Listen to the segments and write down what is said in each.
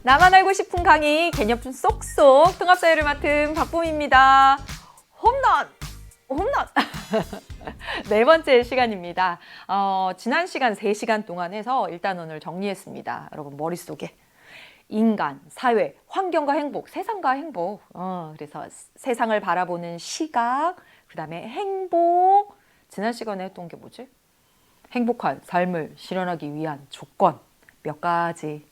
나만 알고 싶은 강의 개념 쏙쏙 통합사회를 맡은 박봄입니다. 홈런! 홈런! 네 번째 시간입니다. 지난 시간 3시간 동안 해서 일단 오늘 정리했습니다. 여러분 머릿속에 인간, 사회, 환경과 행복, 세상과 행복. 그래서 세상을 바라보는 시각, 그 다음에 행복. 지난 시간에 했던 게 뭐지? 행복한 삶을 실현하기 위한 조건 몇 가지.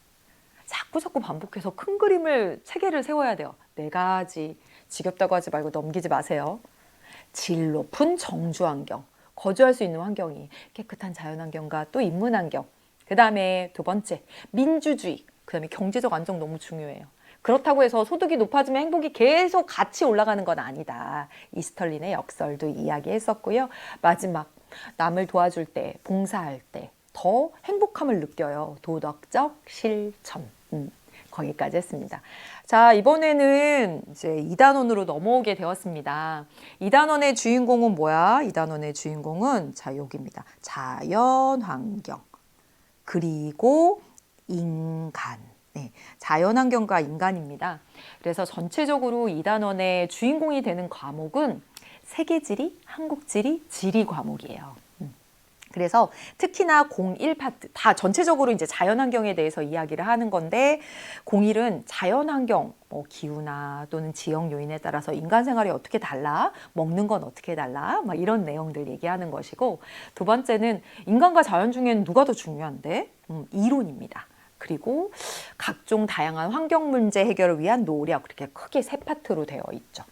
자꾸 반복해서 큰 그림을 체계를 세워야 돼요. 4가지. 지겹다고 하지 말고 넘기지 마세요. 질 높은 정주 환경, 거주할 수 있는 환경이 깨끗한 자연환경과 또 인문환경. 그 다음에 2번째, 민주주의. 그 다음에 경제적 안정 너무 중요해요. 그렇다고 해서 소득이 높아지면 행복이 계속 같이 올라가는 건 아니다. 이스털린의 역설도 이야기했었고요. 마지막, 남을 도와줄 때, 봉사할 때 더 행복함을 느껴요. 도덕적 실천. 거기까지 했습니다. 자, 이번에는 이제 2단원으로 넘어오게 되었습니다. 2단원의 주인공은 뭐야? 2단원의 주인공은 자, 여기입니다. 자연환경 그리고 인간. 네, 자연환경과 인간입니다. 그래서 전체적으로 2단원의 주인공이 되는 과목은 세계지리, 한국지리, 지리 과목이에요. 그래서 특히나 01파트, 다 전체적으로 이제 자연환경에 대해서 이야기를 하는 건데, 01은 자연환경, 뭐 기후나 또는 지역 요인에 따라서 인간 생활이 어떻게 달라, 먹는 건 어떻게 달라, 막 이런 내용들 얘기하는 것이고, 2번째는 인간과 자연 중에는 누가 더 중요한데? 이론입니다. 그리고 각종 다양한 환경 문제 해결을 위한 노력, 그렇게 크게 3파트로 되어 있죠.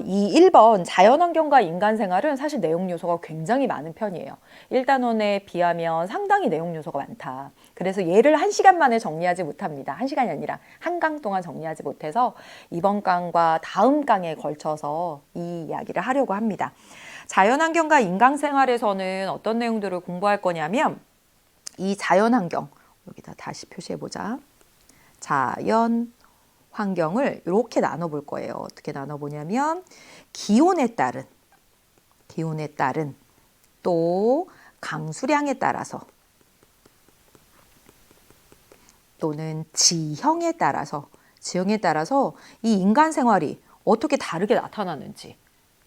이 1번 자연환경과 인간생활은 사실 내용 요소가 굉장히 많은 편이에요. 1단원에 비하면 상당히 내용 요소가 많다. 그래서 얘를 1시간 만에 정리하지 못합니다. 1시간이 아니라 1강 동안 정리하지 못해서 이번 강과 다음 강에 걸쳐서 이 이야기를 하려고 합니다. 자연환경과 인간생활에서는 어떤 내용들을 공부할 거냐면 이 자연환경, 여기다 다시 표시해보자. 환경을 이렇게 나눠볼 거예요. 어떻게 나눠보냐면 기온에 따른 또 강수량에 따라서 또는 지형에 따라서 이 인간 생활이 어떻게 다르게 나타나는지,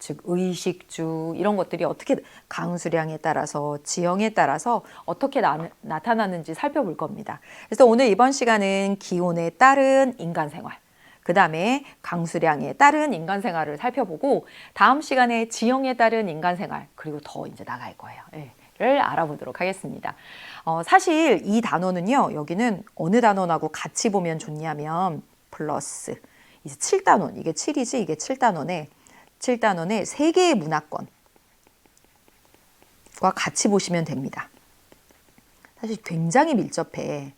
즉 의식주 이런 것들이 어떻게 강수량에 따라서 지형에 따라서 어떻게 나타나는지 살펴볼 겁니다. 그래서 오늘 이번 시간은 기온에 따른 인간생활, 그 다음에 강수량에 따른 인간생활을 살펴보고 다음 시간에 지형에 따른 인간생활, 그리고 더 이제 나갈 거예요. 를 알아보도록 하겠습니다. 사실 이 단원은요, 여기는 어느 단원하고 같이 보면 좋냐면 플러스 이제 7단원, 이게 7이지 이게 7단원에 3개의 문화권과 같이 보시면 됩니다. 사실 굉장히 밀접해.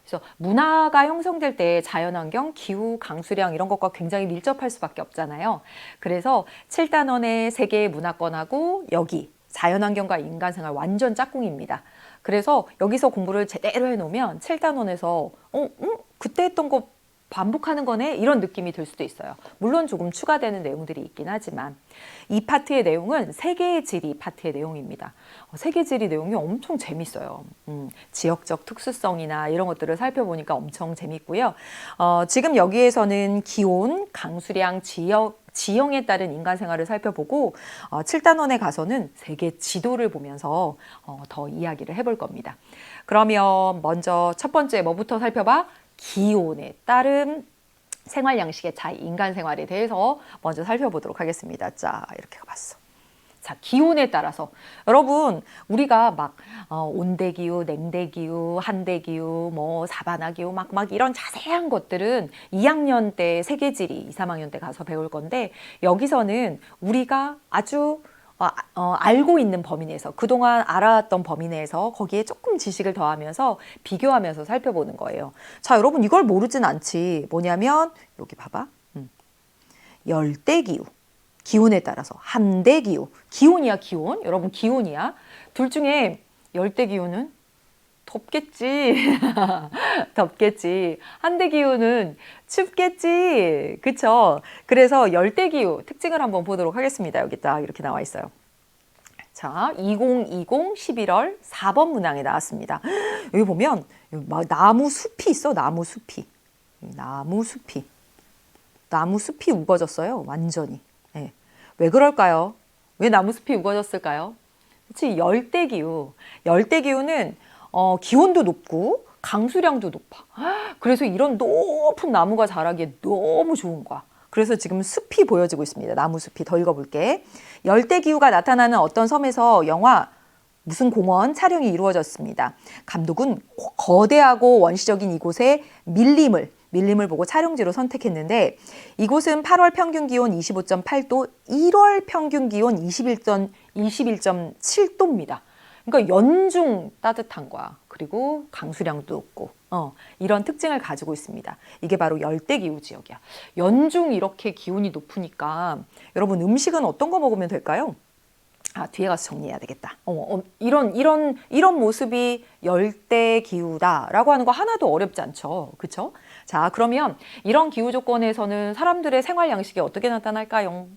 그래서 문화가 형성될 때 자연환경, 기후, 강수량 이런 것과 굉장히 밀접할 수밖에 없잖아요. 그래서 7단원의 3개의 문화권하고 여기 자연환경과 인간생활 완전 짝꿍입니다. 그래서 여기서 공부를 제대로 해놓으면 7단원에서 그때 했던 거 반복하는 거네? 이런 느낌이 들 수도 있어요. 물론 조금 추가되는 내용들이 있긴 하지만 이 파트의 내용은 세계지리 파트의 내용입니다. 세계지리 내용이 엄청 재밌어요. 지역적 특수성이나 이런 것들을 살펴보니까 엄청 재밌고요. 지금 여기에서는 기온, 강수량, 지형에 따른 인간생활을 살펴보고 7단원에 가서는 세계 지도를 보면서 더 이야기를 해볼 겁니다. 그러면 먼저 첫 번째 뭐부터 살펴봐? 기온에 따른 생활 양식의 차이, 인간 생활에 대해서 먼저 살펴보도록 하겠습니다. 자, 이렇게 가봤어. 자, 기온에 따라서 여러분 우리가 막 온대기후, 냉대기후, 한대기후, 뭐 사바나기후 막 이런 자세한 것들은 2학년 때 세계지리 2, 3학년 때 가서 배울 건데 여기서는 우리가 아주 알고 있는 범위 내에서 그동안 알아왔던 범위 내에서 거기에 조금 지식을 더하면서 비교하면서 살펴보는 거예요. 자, 여러분 이걸 모르진 않지. 뭐냐면 여기 봐봐. 열대기후. 기온에 따라서 한대기후. 기온이야 기온. 여러분 기온이야. 둘 중에 열대기후는 덥겠지. 덥겠지. 한대기후는 춥겠지. 그쵸? 그래서 열대기후 특징을 한번 보도록 하겠습니다. 여기 딱 이렇게 나와 있어요. 자, 2020 11월 4번 문항에 나왔습니다. 여기 보면 막 나무 숲이 있어. 나무 숲이. 나무 숲이. 나무 숲이 우거졌어요. 완전히. 네. 왜 그럴까요? 왜 나무 숲이 우거졌을까요? 그렇지, 열대기후. 열대기후는 기온도 높고 강수량도 높아. 그래서 이런 높은 나무가 자라기에 너무 좋은 거야. 그래서 지금 숲이 보여지고 있습니다. 나무 숲이. 더 읽어볼게. 열대기후가 나타나는 어떤 섬에서 영화 무슨 공원 촬영이 이루어졌습니다. 감독은 거대하고 원시적인 이곳에 밀림을 보고 촬영지로 선택했는데 이곳은 8월 평균 기온 25.8도, 1월 평균 기온 21.7도입니다. 그러니까 연중 따뜻한 거야. 그리고 강수량도 높고 이런 특징을 가지고 있습니다. 이게 바로 열대기후 지역이야. 연중 이렇게 기온이 높으니까 여러분 음식은 어떤 거 먹으면 될까요? 뒤에 가서 정리해야 되겠다. 이런 모습이 열대 기후다라고 하는 거 하나도 어렵지 않죠. 그렇죠? 자, 그러면 이런 기후 조건에서는 사람들의 생활 양식이 어떻게 나타날까요?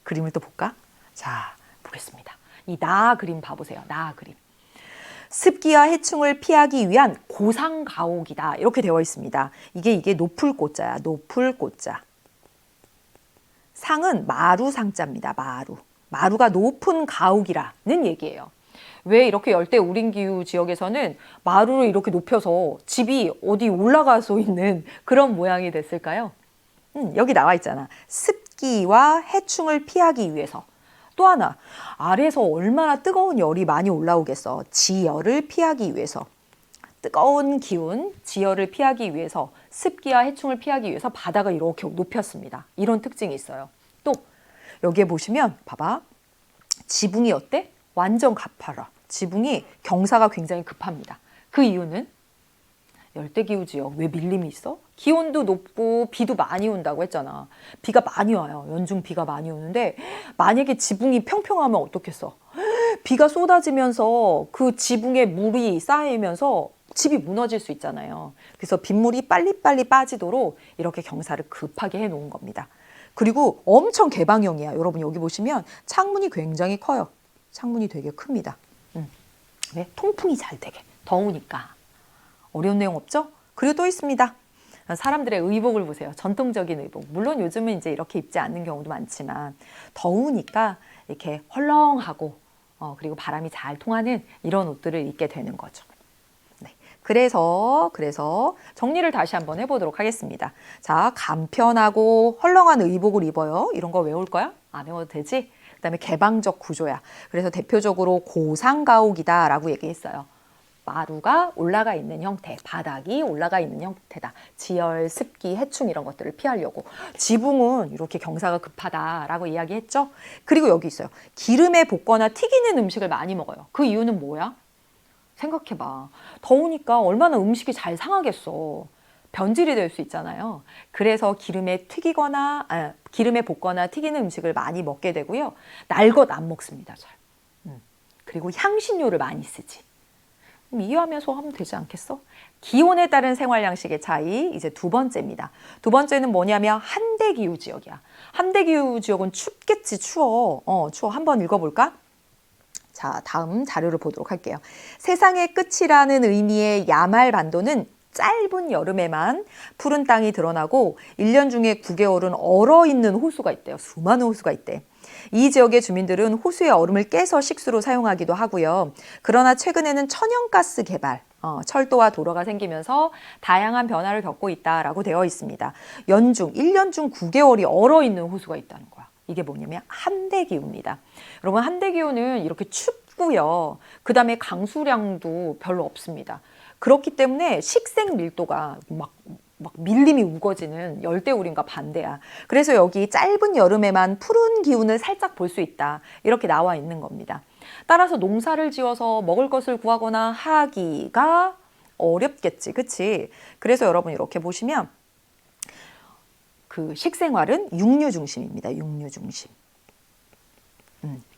그림을 또 볼까? 자, 보겠습니다. 이 나 그림 봐보세요. 나 그림. 습기와 해충을 피하기 위한 고상가옥이다. 이렇게 되어 있습니다. 이게 높을 꽃자야. 높을 꽃자. 상은 마루상자입니다. 마루가 높은 가옥이라는 얘기예요. 왜 이렇게 열대 우림기후 지역에서는 마루를 이렇게 높여서 집이 어디 올라가서 있는 그런 모양이 됐을까요? 여기 나와 있잖아. 습기와 해충을 피하기 위해서. 또 하나, 아래에서 얼마나 뜨거운 열이 많이 올라오겠어. 지열을 피하기 위해서. 뜨거운 기운, 지열을 피하기 위해서, 습기와 해충을 피하기 위해서 바닥을 이렇게 높였습니다. 이런 특징이 있어요. 또 여기에 보시면 봐봐. 지붕이 어때? 완전 가파라. 지붕이 경사가 굉장히 급합니다. 그 이유는 열대기후 지역. 왜 밀림이 있어? 기온도 높고 비도 많이 온다고 했잖아. 비가 많이 와요. 연중 비가 많이 오는데 만약에 지붕이 평평하면 어떻겠어? 비가 쏟아지면서 그 지붕에 물이 쌓이면서 집이 무너질 수 있잖아요. 그래서 빗물이 빨리빨리 빠지도록 이렇게 경사를 급하게 해놓은 겁니다. 그리고 엄청 개방형이야. 여러분 여기 보시면 창문이 굉장히 커요. 창문이 되게 큽니다. 왜? 통풍이 잘 되게. 더우니까. 어려운 내용 없죠? 그리고 또 있습니다. 사람들의 의복을 보세요. 전통적인 의복. 물론 요즘은 이제 이렇게 입지 않는 경우도 많지만 더우니까 이렇게 헐렁하고 그리고 바람이 잘 통하는 이런 옷들을 입게 되는 거죠. 네. 그래서 정리를 다시 한번 해보도록 하겠습니다. 자, 간편하고 헐렁한 의복을 입어요. 이런 거 외울 거야? 안 외워도 되지? 그 다음에 개방적 구조야. 그래서 대표적으로 고상가옥이다라고 얘기했어요. 마루가 올라가 있는 형태, 바닥이 올라가 있는 형태다. 지열, 습기, 해충 이런 것들을 피하려고. 지붕은 이렇게 경사가 급하다라고 이야기했죠. 그리고 여기 있어요. 기름에 볶거나 튀기는 음식을 많이 먹어요. 그 이유는 뭐야? 생각해봐. 더우니까 얼마나 음식이 잘 상하겠어. 변질이 될 수 있잖아요. 그래서 기름에 볶거나 튀기는 음식을 많이 먹게 되고요. 날 것 안 먹습니다. 잘. 그리고 향신료를 많이 쓰지. 이해하면서 하면 되지 않겠어? 기온에 따른 생활 양식의 차이, 이제 두 번째입니다. 두 번째는 뭐냐면 한대기후 지역이야. 한대기후 지역은 춥겠지. 추워. 추워. 한번 읽어볼까? 자, 다음 자료를 보도록 할게요. 세상의 끝이라는 의미의 야말 반도는 짧은 여름에만 푸른 땅이 드러나고 1년 중에 9개월은 얼어있는 호수가 있대요. 수많은 호수가 있대. 이 지역의 주민들은 호수의 얼음을 깨서 식수로 사용하기도 하고요. 그러나 최근에는 천연가스 개발, 철도와 도로가 생기면서 다양한 변화를 겪고 있다라고 되어 있습니다. 1년 중 9개월이 얼어있는 호수가 있다는 거야. 이게 뭐냐면 한대기후입니다. 여러분 한대기후는 이렇게 춥고요. 그 다음에 강수량도 별로 없습니다. 그렇기 때문에 식생 밀도가 막 밀림이 우거지는 열대우림과 반대야. 그래서 여기 짧은 여름에만 푸른 기운을 살짝 볼 수 있다. 이렇게 나와 있는 겁니다. 따라서 농사를 지어서 먹을 것을 구하거나 하기가 어렵겠지. 그치? 그래서 여러분 이렇게 보시면 그 식생활은 육류 중심입니다. 육류 중심.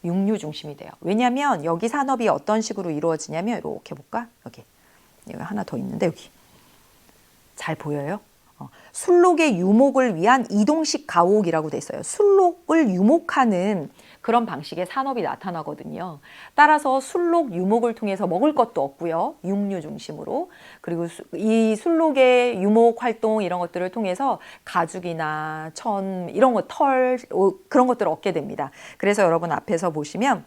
육류 중심이 돼요. 왜냐하면 여기 산업이 어떤 식으로 이루어지냐면 이렇게 볼까? 여기 하나 더 있는데 여기 잘 보여요? 술록의 유목을 위한 이동식 가옥이라고 돼 있어요. 술록을 유목하는 그런 방식의 산업이 나타나거든요. 따라서 술록 유목을 통해서 먹을 것도 없고요. 육류 중심으로. 그리고 이 술록의 유목 활동 이런 것들을 통해서 가죽이나 천 이런 거, 털 그런 것들을 얻게 됩니다. 그래서 여러분 앞에서 보시면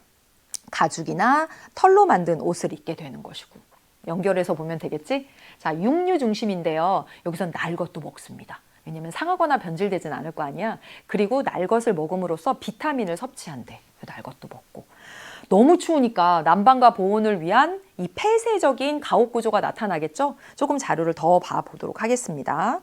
가죽이나 털로 만든 옷을 입게 되는 것이고, 연결해서 보면 되겠지? 자, 육류 중심인데요. 여기선 날 것도 먹습니다. 왜냐면 상하거나 변질되진 않을 거 아니야. 그리고 날 것을 먹음으로써 비타민을 섭취한대. 날 것도 먹고. 너무 추우니까 난방과 보온을 위한 이 폐쇄적인 가옥 구조가 나타나겠죠? 조금 자료를 더 봐보도록 하겠습니다.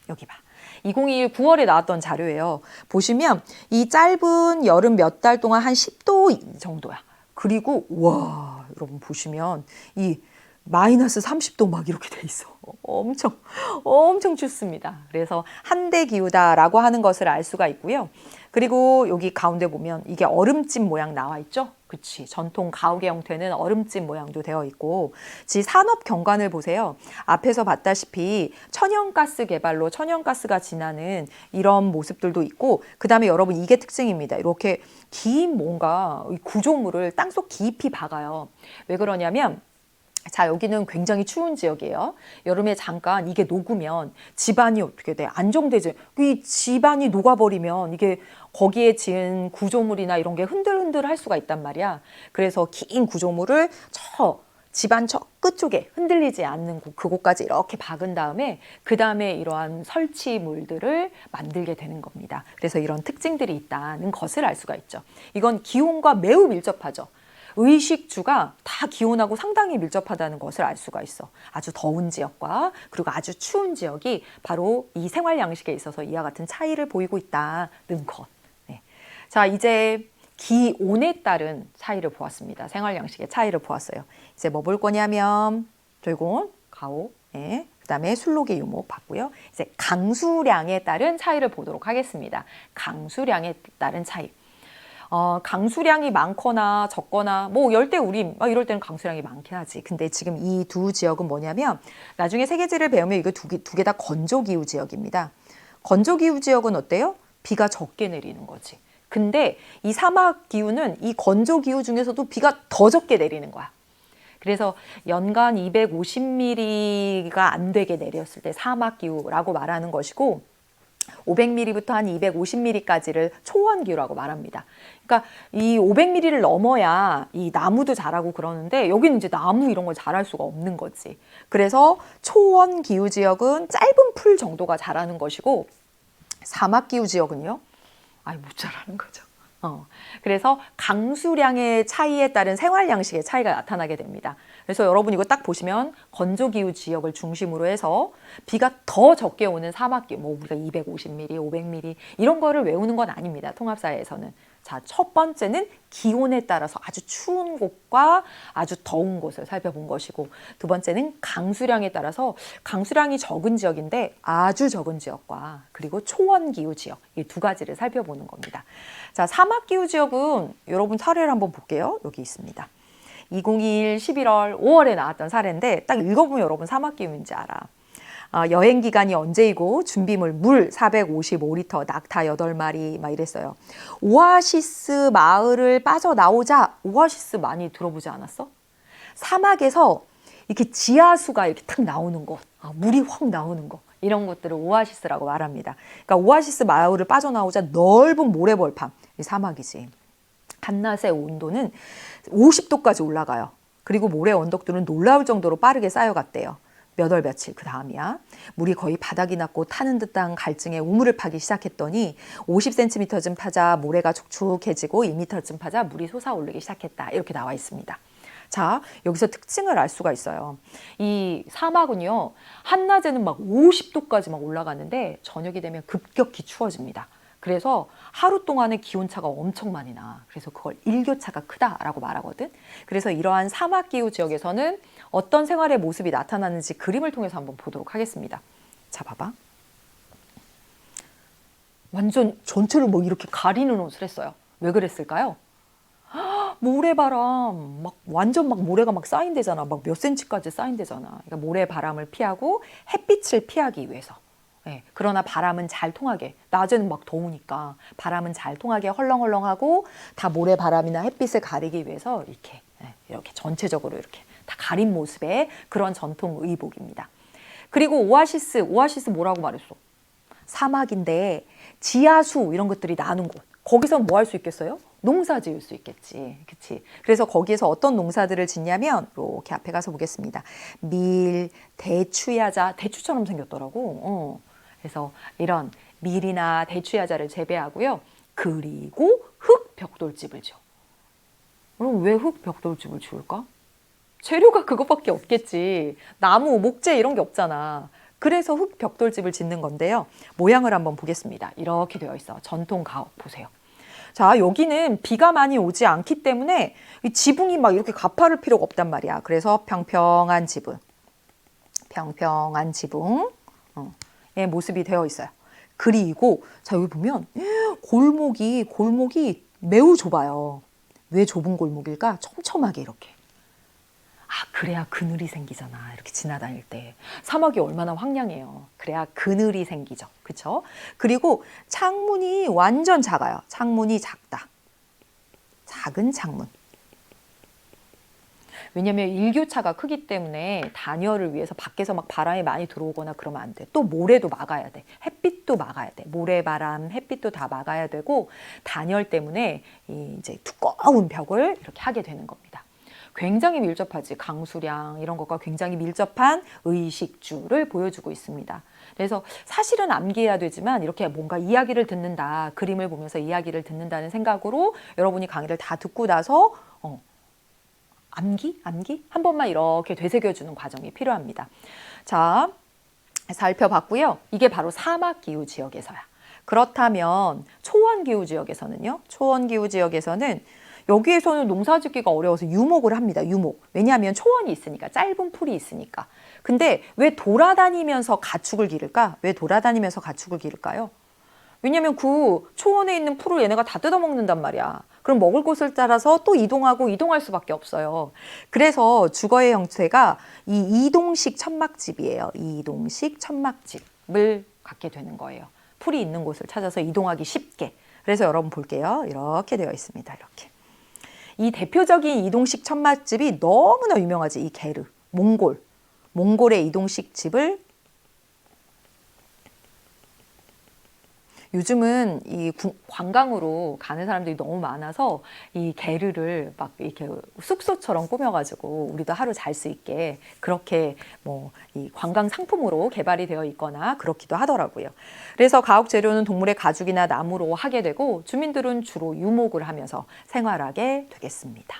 여기 봐. 2021 9월에 나왔던 자료예요. 보시면 이 짧은 여름 몇 달 동안 한 10도 정도야. 그리고 와, 여러분 보시면 이 마이너스 30도 막 이렇게 돼 있어. 엄청 춥습니다. 그래서 한대 기후다라고 하는 것을 알 수가 있고요. 그리고 여기 가운데 보면 이게 얼음집 모양 나와 있죠? 그치. 전통 가옥의 형태는 얼음집 모양도 되어 있고, 지 산업 경관을 보세요. 앞에서 봤다시피 천연가스 개발로 천연가스가 진하는 이런 모습들도 있고, 그 다음에 여러분 이게 특징입니다. 이렇게 긴 뭔가 구조물을 땅속 깊이 박아요. 왜 그러냐면, 자, 여기는 굉장히 추운 지역이에요. 여름에 잠깐 이게 녹으면 집안이 어떻게 돼? 안정되지. 이 집안이 녹아버리면 이게 거기에 지은 구조물이나 이런 게 흔들흔들 할 수가 있단 말이야. 그래서 긴 구조물을 집안 저 끝쪽에 흔들리지 않는 그곳까지 이렇게 박은 다음에 그 다음에 이러한 설치물들을 만들게 되는 겁니다. 그래서 이런 특징들이 있다는 것을 알 수가 있죠. 이건 기온과 매우 밀접하죠. 의식주가 다 기온하고 상당히 밀접하다는 것을 알 수가 있어. 아주 더운 지역과 그리고 아주 추운 지역이 바로 이 생활 양식에 있어서 이와 같은 차이를 보이고 있다는 것. 네. 자, 이제 기온에 따른 차이를 보았습니다. 생활 양식의 차이를 보았어요. 이제 뭐 볼 거냐면 저건 가옥, 네. 그다음에 술록의 유목 봤고요. 이제 강수량에 따른 차이를 보도록 하겠습니다. 강수량에 따른 차이. 강수량이 많거나 적거나 뭐 열대우림 이럴 때는 강수량이 많긴 하지. 근데 지금 이 두 지역은 뭐냐면 나중에 세계지를 배우면 이거 두 개 다 건조기후 지역입니다. 건조기후 지역은 어때요? 비가 적게 내리는 거지. 근데 이 사막기후는 이 건조기후 중에서도 비가 더 적게 내리는 거야. 그래서 연간 250mm가 안 되게 내렸을 때 사막기후라고 말하는 것이고, 500mm부터 한 250mm까지를 초원기후라고 말합니다. 그러니까 이 500mm를 넘어야 이 나무도 자라고 그러는데 여기는 이제 나무 이런 걸 자랄 수가 없는 거지. 그래서 초원기후 지역은 짧은 풀 정도가 자라는 것이고, 사막기후 지역은요? 못 자라는 거죠. 그래서 강수량의 차이에 따른 생활 양식의 차이가 나타나게 됩니다. 그래서 여러분 이거 딱 보시면 건조기후 지역을 중심으로 해서 비가 더 적게 오는 사막기후, 뭐 우리가 250mm, 500mm 이런 거를 외우는 건 아닙니다. 통합사회에서는. 자, 첫 번째는 기온에 따라서 아주 추운 곳과 아주 더운 곳을 살펴본 것이고, 두 번째는 강수량에 따라서 강수량이 적은 지역인데 아주 적은 지역과 그리고 초원기후 지역, 이 두 가지를 살펴보는 겁니다. 자, 사막기후 지역은 여러분 사례를 한번 볼게요. 여기 있습니다. 2021 11월 5월에 나왔던 사례인데 딱 읽어보면 여러분 사막기후인지 알아. 여행 기간이 언제이고 준비물 물 455리터, 낙타 8마리 막 이랬어요. 오아시스 마을을 빠져나오자, 오아시스 많이 들어보지 않았어? 사막에서 이렇게 지하수가 이렇게 탁 나오는 것, 물이 확 나오는 것, 이런 것들을 오아시스라고 말합니다. 그러니까 오아시스 마을을 빠져나오자 넓은 모래벌판, 이 사막이지. 한낮의 온도는 50도까지 올라가요. 그리고 모래 언덕들은 놀라울 정도로 빠르게 쌓여갔대요. 몇 월 며칠 그 다음이야. 물이 거의 바닥이 났고 타는 듯한 갈증에 우물을 파기 시작했더니 50cm쯤 파자 모래가 촉촉해지고 2m쯤 파자 물이 솟아오르기 시작했다. 이렇게 나와 있습니다. 자, 여기서 특징을 알 수가 있어요. 이 사막은요, 한낮에는 막 50도까지 막 올라가는데 저녁이 되면 급격히 추워집니다. 그래서 하루 동안에 기온차가 엄청 많이 나. 그래서 그걸 일교차가 크다라고 말하거든. 그래서 이러한 사막기후 지역에서는 어떤 생활의 모습이 나타나는지 그림을 통해서 한번 보도록 하겠습니다. 자, 봐봐. 완전 전체를 뭐 이렇게 가리는 옷을 했어요. 왜 그랬을까요? 모래바람, 완전 모래가 쌓인대잖아. 몇 센치까지 쌓인대잖아. 그러니까 모래바람을 피하고 햇빛을 피하기 위해서. 예, 그러나 바람은 잘 통하게, 낮에는 막 더우니까 바람은 잘 통하게 헐렁헐렁하고 다 모래바람이나 햇빛을 가리기 위해서 이렇게, 예, 이렇게 전체적으로 이렇게 다 가린 모습의 그런 전통 의복입니다. 그리고 오아시스 뭐라고 말했어? 사막인데 지하수 이런 것들이 나는 곳. 거기서 뭐 할 수 있겠어요? 농사 지을 수 있겠지. 그치? 그래서 거기에서 어떤 농사들을 짓냐면 이렇게 앞에 가서 보겠습니다. 밀, 대추야자, 대추처럼 생겼더라고. 그래서 이런 밀이나 대추야자를 재배하고요. 그리고 흙 벽돌집을 지어. 그럼 왜 흙 벽돌집을 지을까? 재료가 그것밖에 없겠지. 나무, 목재 이런 게 없잖아. 그래서 흙 벽돌집을 짓는 건데요. 모양을 한번 보겠습니다. 이렇게 되어 있어. 전통 가옥 보세요. 자, 여기는 비가 많이 오지 않기 때문에 이 지붕이 막 이렇게 가파를 필요가 없단 말이야. 그래서 평평한 지붕, 의 모습이 되어 있어요. 그리고 자, 여기 보면 골목이 매우 좁아요. 왜 좁은 골목일까? 촘촘하게 이렇게. 아, 그래야 그늘이 생기잖아. 이렇게 지나다닐 때. 사막이 얼마나 황량해요. 그래야 그늘이 생기죠. 그쵸? 그리고 창문이 완전 작아요. 창문이 작다. 작은 창문. 왜냐면 일교차가 크기 때문에 단열을 위해서 밖에서 막 바람이 많이 들어오거나 그러면 안 돼. 또 모래도 막아야 돼. 햇빛도 막아야 돼. 모래바람, 햇빛도 다 막아야 되고 단열 때문에 이제 두꺼운 벽을 이렇게 하게 되는 겁니다. 굉장히 밀접하지. 강수량 이런 것과 굉장히 밀접한 의식주를 보여주고 있습니다. 그래서 사실은 암기해야 되지만 이렇게 뭔가 이야기를 듣는다, 그림을 보면서 이야기를 듣는다는 생각으로 여러분이 강의를 다 듣고 나서 암기 한 번만 이렇게 되새겨주는 과정이 필요합니다. 자, 살펴봤고요. 이게 바로 사막기후 지역에서야. 그렇다면 초원기후 지역에서는요. 초원기후 지역에서는 여기에서는 농사짓기가 어려워서 유목을 합니다. 유목. 왜냐하면 초원이 있으니까, 짧은 풀이 있으니까. 근데 왜 돌아다니면서 가축을 기를까? 왜 돌아다니면서 가축을 기를까요? 왜냐하면 그 초원에 있는 풀을 얘네가 다 뜯어먹는단 말이야. 그럼 먹을 곳을 따라서 또 이동할 수밖에 없어요. 그래서 주거의 형태가 이 이동식 천막집이에요. 이동식 천막집을 갖게 되는 거예요. 풀이 있는 곳을 찾아서 이동하기 쉽게. 그래서 여러분 볼게요. 이렇게 되어 있습니다. 이렇게. 이 대표적인 이동식 천막집이 너무나 유명하지. 이 게르, 몽골의 이동식 집을 요즘은 이 관광으로 가는 사람들이 너무 많아서 이 게르를 막 이렇게 숙소처럼 꾸며가지고 우리도 하루 잘 수 있게 그렇게 뭐 이 관광 상품으로 개발이 되어 있거나 그렇기도 하더라고요. 그래서 가옥 재료는 동물의 가죽이나 나무로 하게 되고 주민들은 주로 유목을 하면서 생활하게 되겠습니다.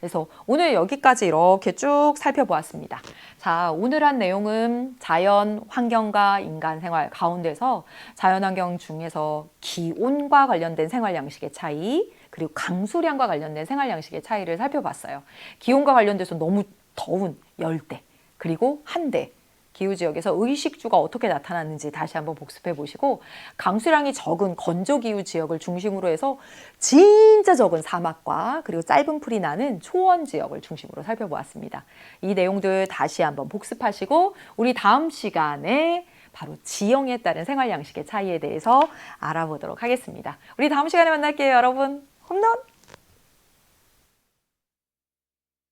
그래서 오늘 여기까지 이렇게 쭉 살펴보았습니다. 자, 오늘 한 내용은 자연 환경과 인간 생활 가운데서 자연 환경 중에서 기온과 관련된 생활 양식의 차이, 그리고 강수량과 관련된 생활 양식의 차이를 살펴봤어요. 기온과 관련돼서 너무 더운 열대, 그리고 한대, 기후지역에서 의식주가 어떻게 나타나는지 다시 한번 복습해 보시고, 강수량이 적은 건조기후 지역을 중심으로 해서 진짜 적은 사막과 그리고 짧은 풀이 나는 초원 지역을 중심으로 살펴보았습니다. 이 내용들 다시 한번 복습하시고 우리 다음 시간에 바로 지형에 따른 생활 양식의 차이에 대해서 알아보도록 하겠습니다. 우리 다음 시간에 만날게요, 여러분. 홈런!